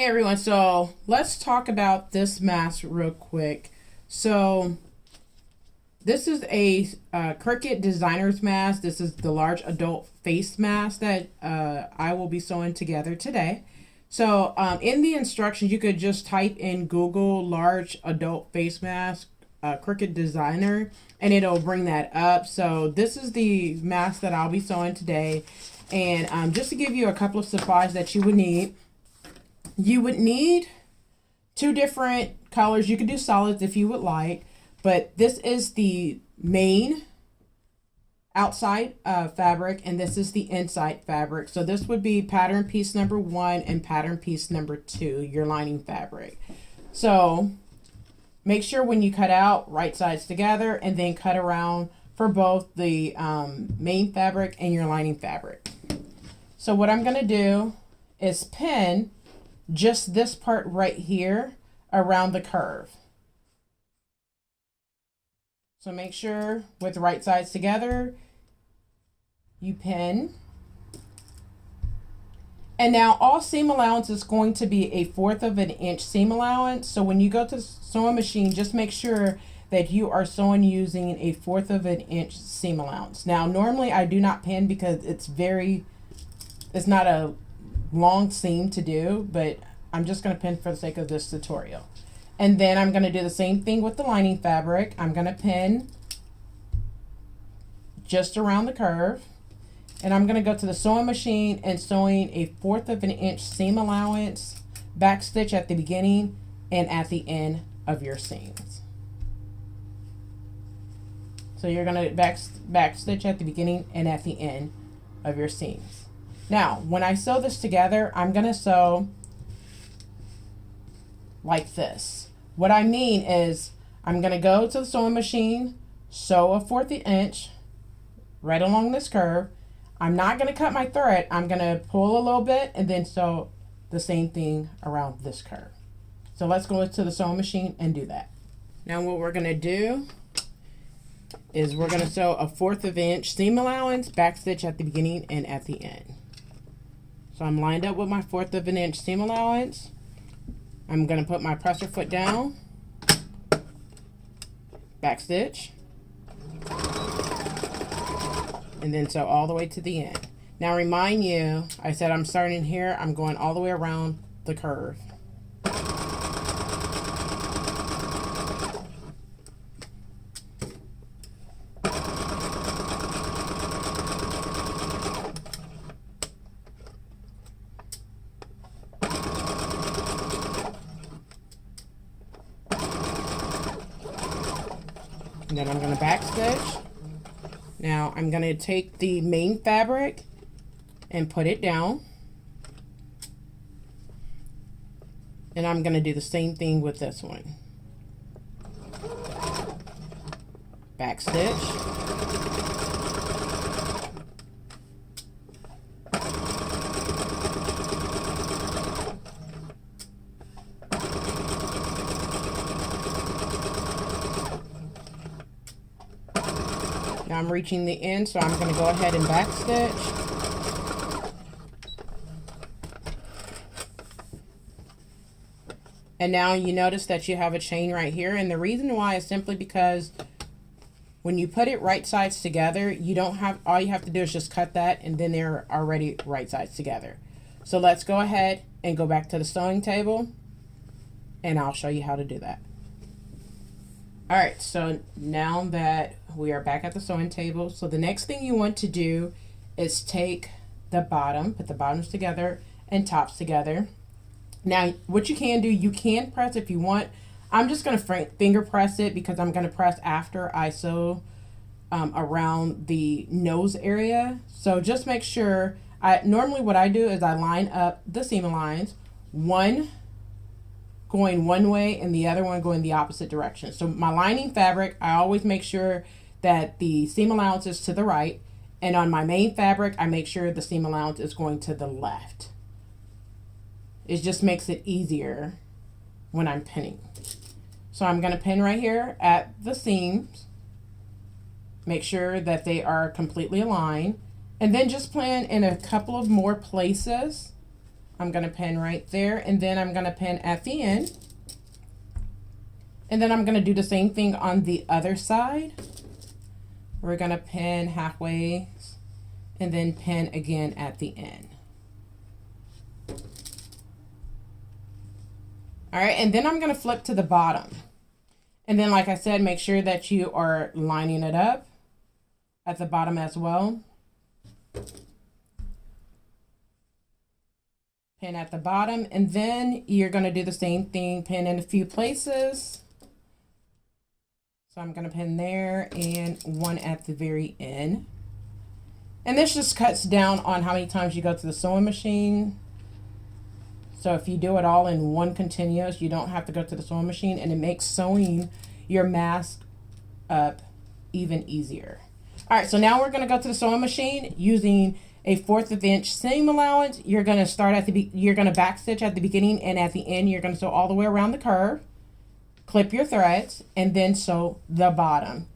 Hey everyone, so let's talk about this mask real quick. So this is a Cricut designer's mask. This is the large adult face mask that I will be sewing together today. So in the instructions, you could just type in Google large adult face mask Cricut designer and it'll bring that up. So this is the mask that I'll be sewing today. And just to give you a couple of supplies that you would need. You would need two different colors. You could do solids if you would like, but this is the main outside fabric and this is the inside fabric. So this would be pattern piece number 1 and pattern piece number 2, your lining fabric. So make sure when you cut out, right sides together, and then cut around for both the main fabric and your lining fabric. So what I'm going to do is pin just this part right here around the curve. So make sure with the right sides together, you pin. And now all seam allowance is going to be 1/4 of an inch seam allowance. So when you go to the sewing machine, just make sure that you are sewing using 1/4 of an inch seam allowance. Now normally I do not pin because it's not a long seam to do, but I'm just going to pin for the sake of this tutorial. And then I'm going to do the same thing with the lining fabric. I'm going to pin just around the curve, and I'm going to go to the sewing machine and sewing 1/4 of an inch seam allowance, back stitch at the beginning and at the end of your seams. So you're going to back stitch at the beginning and at the end of your seams. Now, when I sew this together, I'm going to sew like this. What I mean is I'm going to go to the sewing machine, sew 1/4 inch right along this curve. I'm not going to cut my thread. I'm going to pull a little bit and then sew the same thing around this curve. So let's go to the sewing machine and do that. Now what we're going to do is we're going to sew 1/4 inch seam allowance, back stitch at the beginning and at the end. So I'm lined up with my 1/4 inch seam allowance. I'm going to put my presser foot down, back stitch, and then sew all the way to the end. Now remind you, I said I'm starting here, I'm going all the way around the curve. And then I'm going to back stitch. Now I'm going to take the main fabric and put it down. And I'm going to do the same thing with this one. Back stitch. Now I'm reaching the end, so I'm going to go ahead and back stitch. And now you notice that you have a chain right here, and the reason why is simply because when you put it right sides together, you don't have, all you have to do is just cut that and then they're already right sides together. So let's go ahead and go back to the sewing table and I'll show you how to do that. Alright, so now that we are back at the sewing table, so the next thing you want to do is take the bottom, put the bottoms together and tops together. Now what you can do, you can press if you want. I'm just going to finger press it because I'm going to press after I sew around the nose area. So just make sure, normally what I do is I line up the seam lines, one going one way and the other one going the opposite direction. So my lining fabric, I always make sure that the seam allowance is to the right, and on my main fabric I make sure the seam allowance is going to the left. It just makes it easier when I'm pinning. So I'm going to pin right here at the seams, make sure that they are completely aligned, and then just pin in a couple of more places I'm going to pin right there, and then I'm going to pin at the end. And then I'm going to do the same thing on the other side. We're going to pin halfway and then pin again at the end. All right, and then I'm going to flip to the bottom. And then, like I said, make sure that you are lining it up at the bottom as well. Pin at the bottom, and then you're going to do the same thing, pin in a few places. So I'm going to pin there and one at the very end. And this just cuts down on how many times you go to the sewing machine. So if you do it all in one continuous, you don't have to go to the sewing machine, and it makes sewing your mask up even easier. All right, so now we're going to go to the sewing machine using a 1/4 of inch seam allowance. You're going to start at you're going to backstitch at the beginning, and at the end you're going to sew all the way around the curve. Clip your threads and then sew the bottom,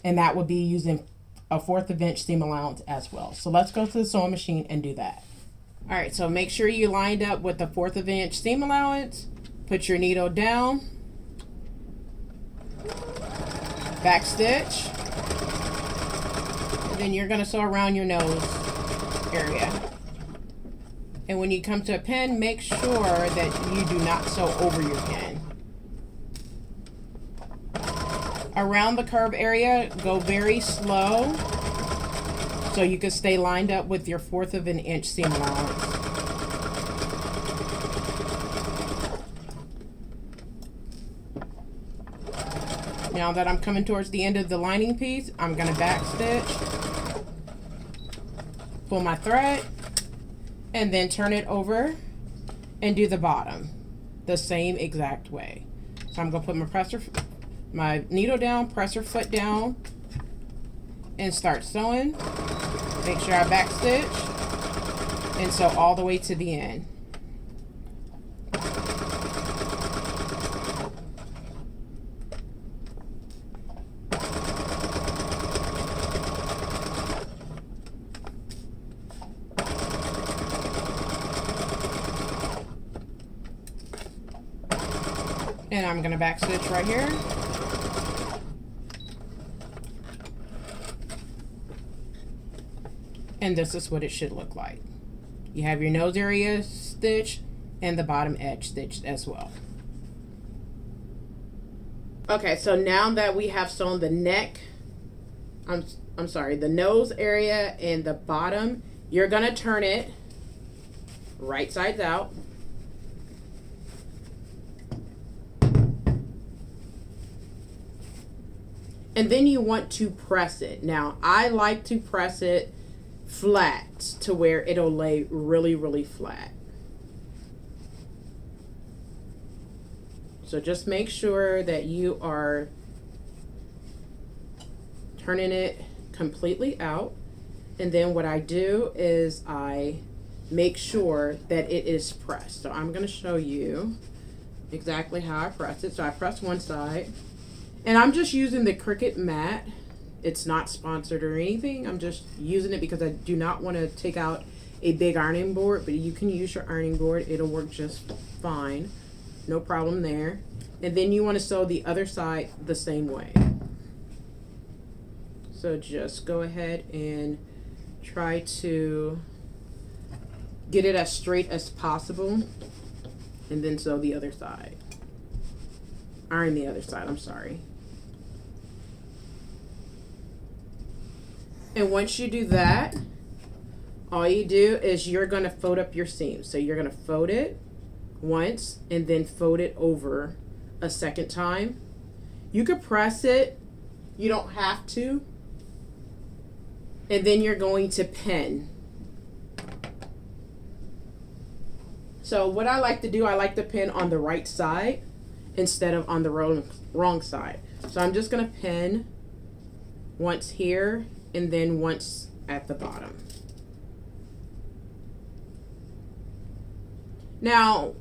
and that would be using a 1/4 of inch seam allowance as well. So let's go to the sewing machine and do that. All right, so make sure you lined up with the 1/4 of inch seam allowance. Put your needle down, backstitch, and then you're going to sew around your nose area. And when you come to a pin, make sure that you do not sew over your pin. Around the curve area, go very slow so you can stay lined up with your 1/4 of an inch seam allowance. Now that I'm coming towards the end of the lining piece, I'm going to backstitch, pull my thread, and then turn it over and do the bottom the same exact way. So I'm going to put my needle down, presser foot down, and start sewing. Make sure I backstitch and sew all the way to the end. And I'm going to backstitch right here. And this is what it should look like. You have your nose area stitched and the bottom edge stitched as well. Okay, so now that we have sewn the neck, I'm sorry, the nose area and the bottom, you're gonna turn it right sides out. And then you want to press it. Now, I like to press it flat to where it'll lay really, really flat. So just make sure that you are turning it completely out. And then what I do is I make sure that it is pressed. So I'm going to show you exactly how I press it. So I press one side, and I'm just using the Cricut mat. It's not sponsored or anything. I'm just using it because I do not want to take out a big ironing board, but you can use your ironing board. It'll work just fine. No problem there. And then you want to sew the other side the same way. So just go ahead and try to get it as straight as possible, and then sew the other side. Iron the other side, I'm sorry. And once you do that, all you do is you're going to fold up your seam. So you're going to fold it once and then fold it over a second time. You could press it, you don't have to. And then you're going to pin. So what I like to do, I like to pin on the right side instead of on the wrong side. So I'm just going to pin once here and then once at the bottom. Now,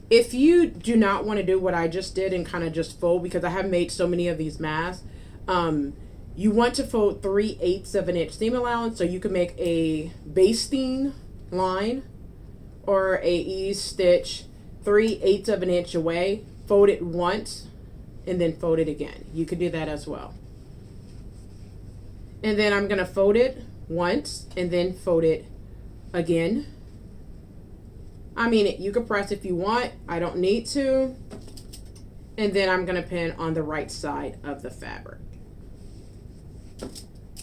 if you do not want to do what I just did and kind of just fold, because I have made so many of these masks, you want to fold 3/8 of an inch seam allowance, so you can make a basting line, or a ease stitch 3/8 of an inch away, fold it once, and then fold it again. You could do that as well. And then I'm going to fold it once and then fold it again. I mean, you can press if you want. I don't need to. And then I'm going to pin on the right side of the fabric.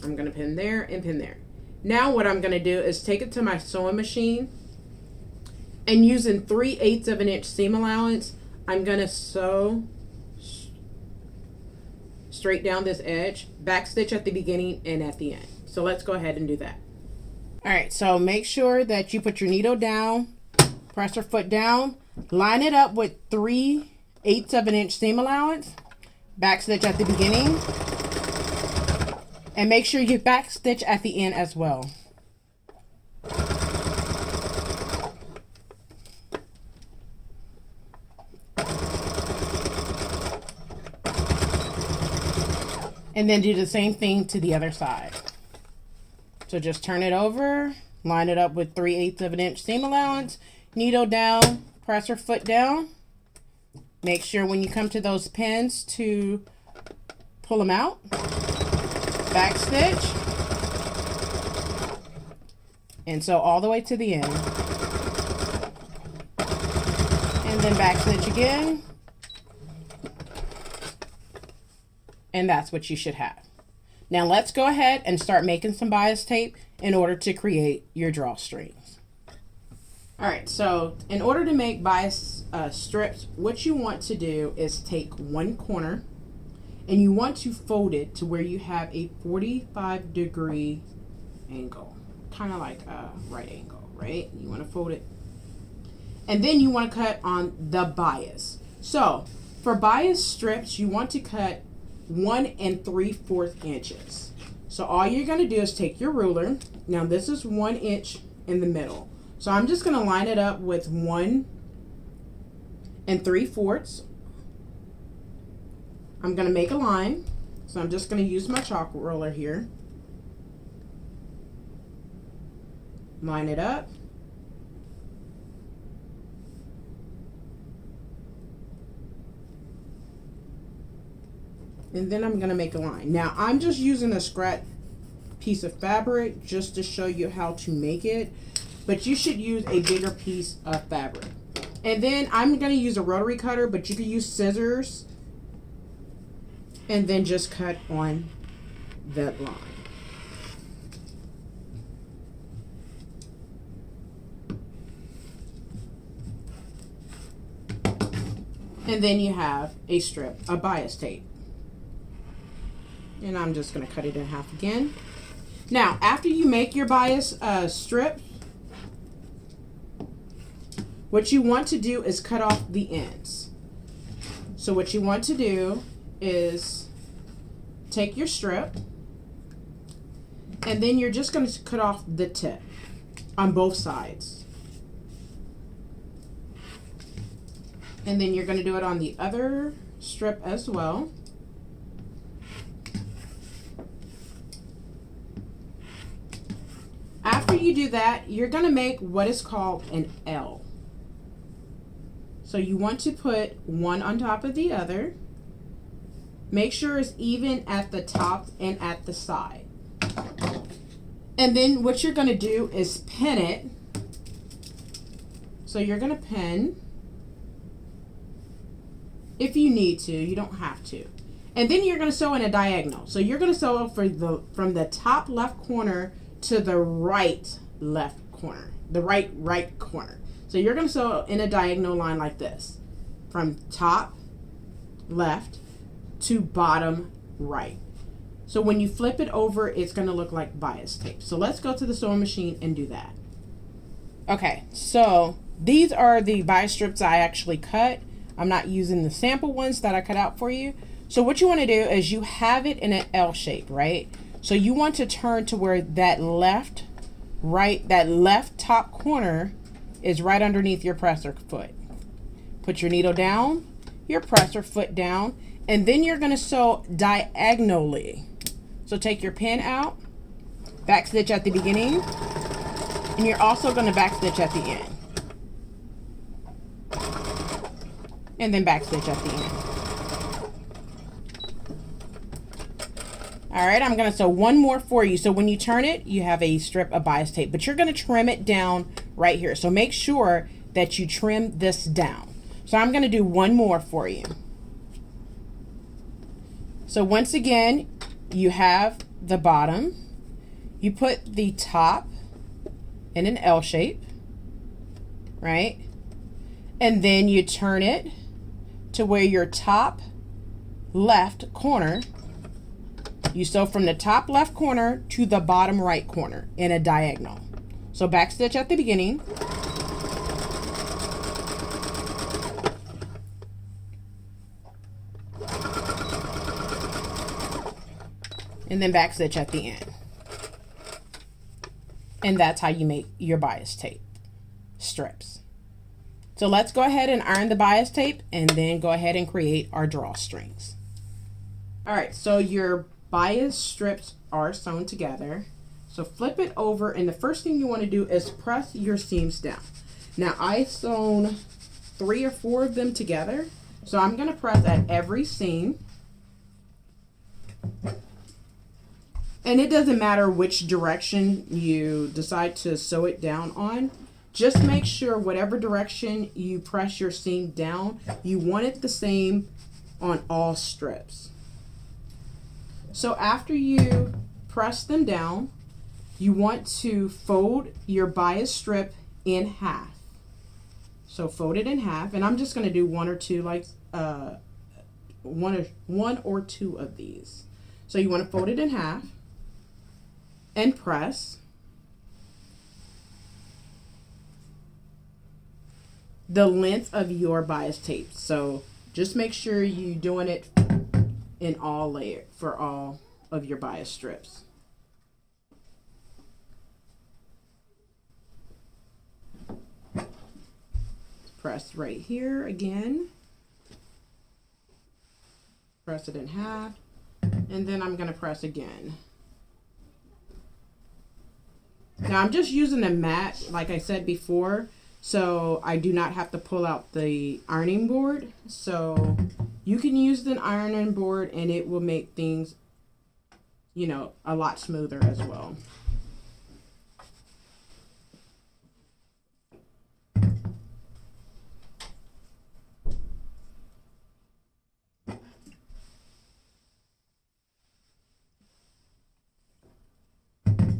I'm going to pin there and pin there. Now what I'm going to do is take it to my sewing machine, and using 3/8 of an inch seam allowance, I'm going to sew straight down this edge, backstitch at the beginning and at the end. So let's go ahead and do that. All right, so make sure that you put your needle down, press your foot down, line it up with 3/8 of an inch seam allowance, backstitch at the beginning, and make sure you backstitch at the end as well. And then do the same thing to the other side. So just turn it over, line it up with 3/8 of an inch seam allowance, needle down, press your foot down. Make sure when you come to those pins to pull them out. Backstitch. And sew all the way to the end. And then backstitch again. And that's what you should have. Now let's go ahead and start making some bias tape in order to create your drawstrings. All right, so in order to make bias strips, what you want to do is take one corner and you want to fold it to where you have a 45-degree angle, kind of like a right angle, right? You want to fold it. And then you want to cut on the bias. So for bias strips, you want to cut 1 3/4 inches. So all you're going to do is take your ruler. Now this is 1 inch in the middle. So I'm just going to line it up with 1 3/4. I'm going to make a line. So I'm just going to use my chalk roller here. Line it up. And then I'm going to make a line. Now I'm just using a scrap piece of fabric just to show you how to make it, but you should use a bigger piece of fabric. And then I'm going to use a rotary cutter, but you can use scissors and then just cut on that line. And then you have a strip of bias tape. And I'm just going to cut it in half again. Now, after you make your bias strip, what you want to do is cut off the ends. So what you want to do is take your strip, and then you're just going to cut off the tip on both sides. And then you're going to do it on the other strip as well. After you do that, you're going to make what is called an L. So you want to put one on top of the other. Make sure it's even at the top and at the side. And then what you're going to do is pin it. So you're going to pin if you need to. You don't have to. And then you're going to sew in a diagonal. So you're going to sew from the top left corner to the right left corner, the right corner. So you're going to sew in a diagonal line like this, from top left to bottom right. So when you flip it over, it's going to look like bias tape. So let's go to the sewing machine and do that. Okay, so these are the bias strips I actually cut. I'm not using the sample ones that I cut out for you. So what you want to do is you have it in an L shape, right? So you want to turn to where that left top corner is right underneath your presser foot. Put your needle down, your presser foot down, and then you're going to sew diagonally. So take your pin out, backstitch at the beginning, and you're also going to backstitch at the end. and then backstitch at the end. All right, I'm gonna sew one more for you. So when you turn it, you have a strip of bias tape, but you're gonna trim it down right here. So make sure that you trim this down. So I'm gonna do one more for you. So once again, you have the bottom, you put the top in an L shape, right? And then you turn it to where your top left corner, you sew from the top left corner to the bottom right corner in a diagonal. So backstitch at the beginning. And then backstitch at the end. And that's how you make your bias tape strips. So let's go ahead and iron the bias tape and then go ahead and create our drawstrings. All right, so your bias strips are sewn together. So flip it over, and the first thing you want to do is press your seams down. Now I sewn 3 or 4 of them together, so I'm going to press at every seam. And it doesn't matter which direction you decide to sew it down on. Just make sure whatever direction you press your seam down, you want it the same on all strips. So after you press them down, you want to fold your bias strip in half. So fold it in half, and I'm just going to do one or two, like one or two of these. So you want to fold it in half and press. The length of your bias tape. So just make sure you're doing it in all layers for all of your bias strips. Press right here again. Press it in half, and then I'm going to press again. Now I'm just using a mat, like I said before, so I do not have to pull out the ironing board. So you can use the ironing board and it will make things, you know, a lot smoother as well.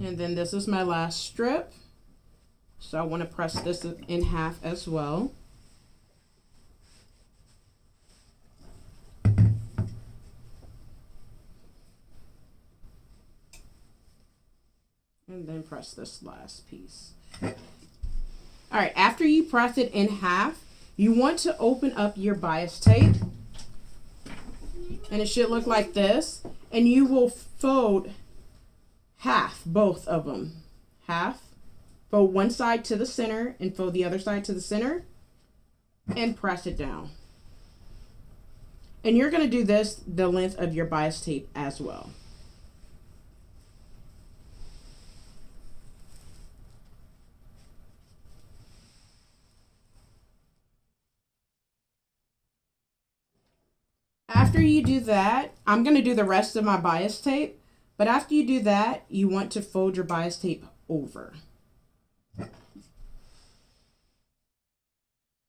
And then this is my last strip. So I want to press this in half as well. And then press this last piece. All right, after you press it in half, you want to open up your bias tape. And it should look like this. And you will fold half, both of them. Half. Fold one side to the center and fold the other side to the center and press it down. And you're going to do this the length of your bias tape as well. After you do that, I'm going to do the rest of my bias tape, but after you do that, you want to fold your bias tape over.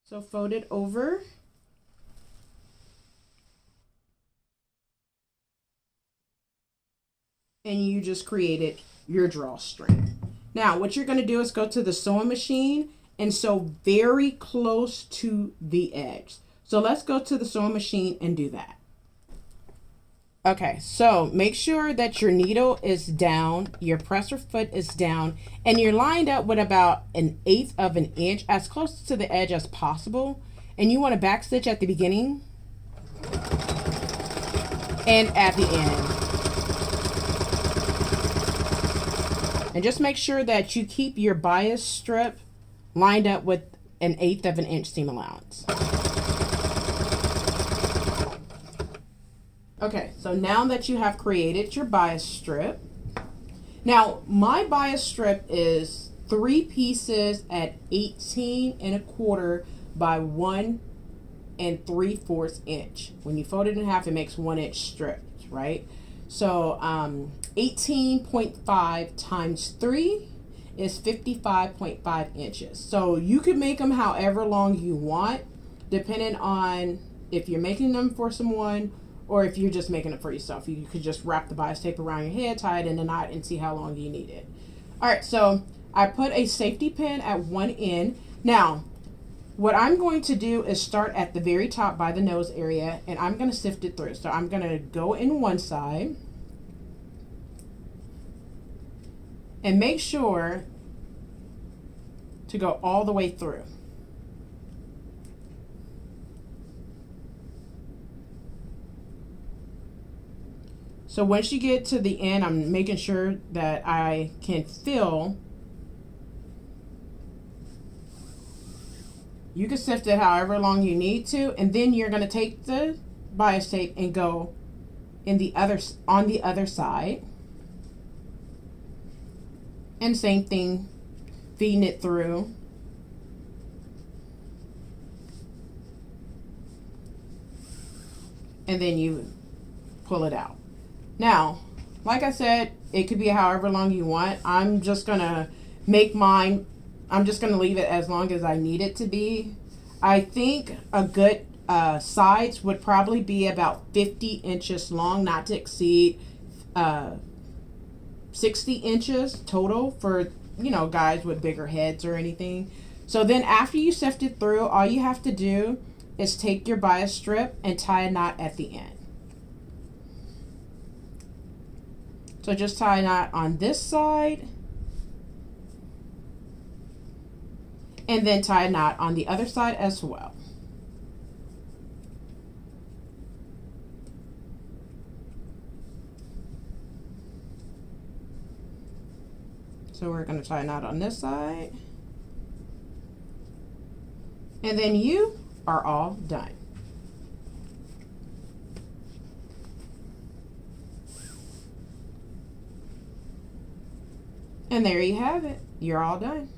So fold it over. And you just created your drawstring. Now, what you're going to do is go to the sewing machine and sew very close to the edge. So let's go to the sewing machine and do that. Okay, so make sure that your needle is down, your presser foot is down, and you're lined up with about 1/8 of an inch, as close to the edge as possible. And you want to backstitch at the beginning and at the end. And just make sure that you keep your bias strip lined up with 1/8 of an inch seam allowance. Okay, so now that you have created your bias strip, now my bias strip is 3 pieces at 18 1/4 by 1 3/4 inch. When you fold it in half, it makes 1-inch strips, right? So 18.5 times 3 is 55.5 inches. So you could make them however long you want, depending on if you're making them for someone or if you're just making it for yourself. You could just wrap the bias tape around your head, tie it in a knot, and see how long you need it. All right, so I put a safety pin at one end. Now, what I'm going to do is start at the very top by the nose area, and I'm going to sift it through. So I'm going to go in one side and make sure to go all the way through. So once you get to the end, I'm making sure that I can fill. You can sift it however long you need to, and then you're going to take the bias tape and go on the other side. And same thing, feeding it through. And then you pull it out. Now, like I said, it could be however long you want. I'm just going to make mine, I'm just going to leave it as long as I need it to be. I think a good sides would probably be about 50 inches long, not to exceed 60 inches total for, you know, guys with bigger heads or anything. So then after you sift it through, all you have to do is take your bias strip and tie a knot at the end. So just tie a knot on this side and then tie a knot on the other side as well. So we're going to tie a knot on this side. And then you are all done. And there you have it. You're all done.